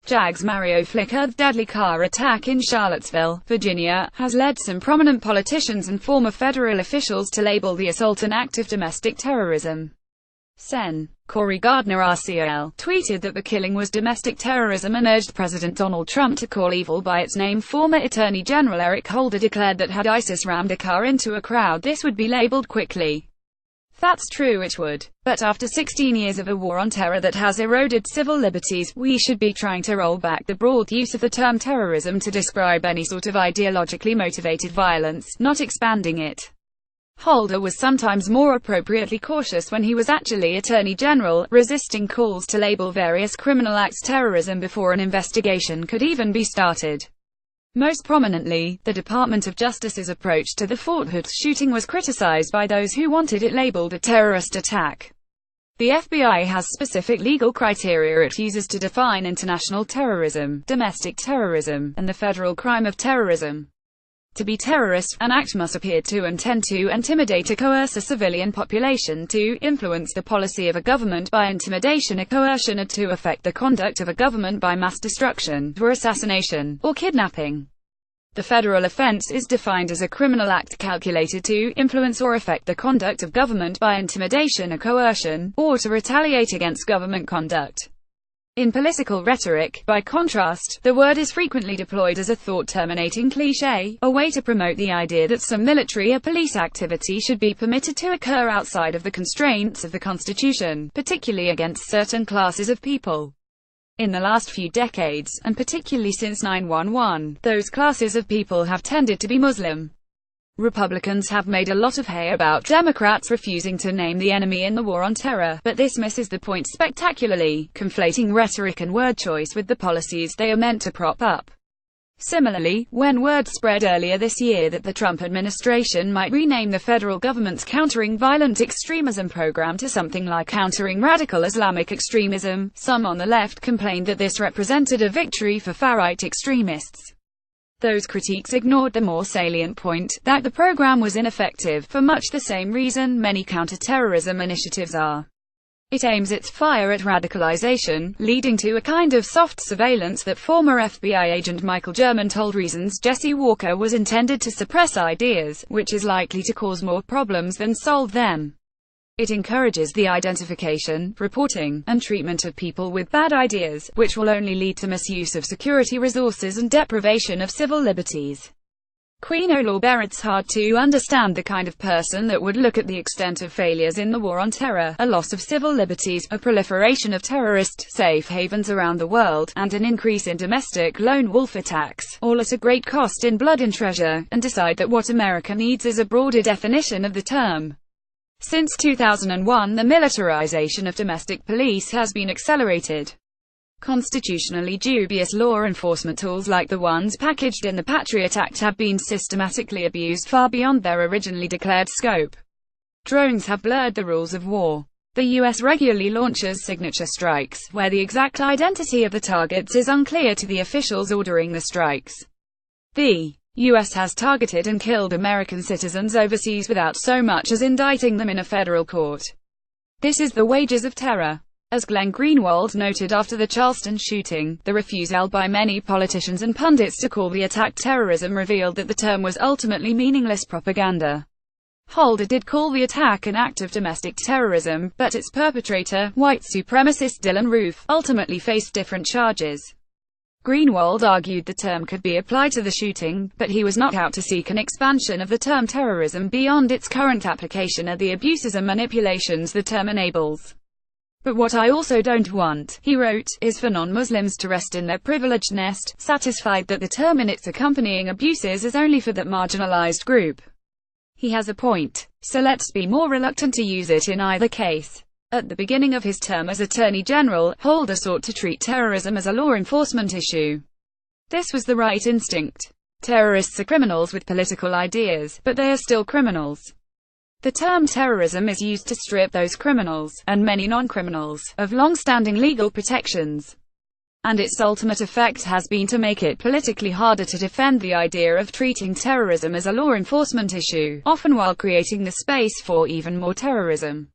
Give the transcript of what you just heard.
jagz Mario Flickr's deadly car attack in Charlottesville, Virginia, has led some prominent politicians and former federal officials to label the assault an act of domestic terrorism. Sen. Cory Gardner RCL tweeted that the killing was domestic terrorism and urged President Donald Trump to call evil by its name. Former Attorney General Eric Holder declared that had ISIS rammed a car into a crowd, this would be labeled quickly. That's true, it would. But after 16 years of a war on terror that has eroded civil liberties, we should be trying to roll back the broad use of the term terrorism to describe any sort of ideologically motivated violence, not expanding it. Holder was sometimes more appropriately cautious when he was actually Attorney General, resisting calls to label various criminal acts terrorism before an investigation could even be started. Most prominently, the Department of Justice's approach to the Fort Hood shooting was criticized by those who wanted it labeled a terrorist attack. The FBI has specific legal criteria it uses to define international terrorism, domestic terrorism, and the federal crime of terrorism. To be terrorist, an act must appear to intend to intimidate or coerce a civilian population, to influence the policy of a government by intimidation or coercion, or to affect the conduct of a government by mass destruction, or assassination, or kidnapping. The federal offense is defined as a criminal act calculated to influence or affect the conduct of government by intimidation or coercion, or to retaliate against government conduct. In political rhetoric, by contrast, the word is frequently deployed as a thought-terminating cliché, a way to promote the idea that some military or police activity should be permitted to occur outside of the constraints of the Constitution, particularly against certain classes of people. In the last few decades, and particularly since 9/11, those classes of people have tended to be Muslim. Republicans have made a lot of hay about Democrats refusing to name the enemy in the war on terror, but this misses the point spectacularly, conflating rhetoric and word choice with the policies they are meant to prop up. Similarly, when word spread earlier this year that the Trump administration might rename the federal government's Countering Violent Extremism program to something like Countering Radical Islamic Extremism, some on the left complained that this represented a victory for far-right extremists. Those critiques ignored the more salient point, that the program was ineffective, for much the same reason many counter-terrorism initiatives are. It aims its fire at radicalization, leading to a kind of soft surveillance that former FBI agent Michael German told Reason's Jesse Walker was intended to suppress ideas, which is likely to cause more problems than solve them. It encourages the identification, reporting, and treatment of people with bad ideas, which will only lead to misuse of security resources and deprivation of civil liberties. Kino lorber. It's hard to understand the kind of person that would look at the extent of failures in the war on terror, a loss of civil liberties, a proliferation of terrorist safe havens around the world, and an increase in domestic lone wolf attacks, all at a great cost in blood and treasure, and decide that what America needs is a broader definition of the term. Since 2001, the militarization of domestic police has been accelerated. Constitutionally dubious law enforcement tools like the ones packaged in the Patriot Act have been systematically abused far beyond their originally declared scope. Drones have blurred the rules of war. The U.S. regularly launches signature strikes, where the exact identity of the targets is unclear to the officials ordering the strikes. The U.S. has targeted and killed American citizens overseas without so much as indicting them in a federal court. This is the wages of terror. As Glenn Greenwald noted after the Charleston shooting, the refusal by many politicians and pundits to call the attack terrorism revealed that the term was ultimately meaningless propaganda. Holder did call the attack an act of domestic terrorism, but its perpetrator, white supremacist Dylan Roof, ultimately faced different charges. Greenwald argued the term could be applied to the shooting, but he was not out to seek an expansion of the term terrorism beyond its current application or the abuses and manipulations the term enables. But what I also don't want, he wrote, is for non-Muslims to rest in their privileged nest, satisfied that the term and its accompanying abuses is only for that marginalized group. He has a point. So let's be more reluctant to use it in either case. At the beginning of his term as Attorney General, Holder sought to treat terrorism as a law enforcement issue. This was the right instinct. Terrorists are criminals with political ideas, but they are still criminals. The term terrorism is used to strip those criminals, and many non-criminals, of long-standing legal protections. And its ultimate effect has been to make it politically harder to defend the idea of treating terrorism as a law enforcement issue, often while creating the space for even more terrorism.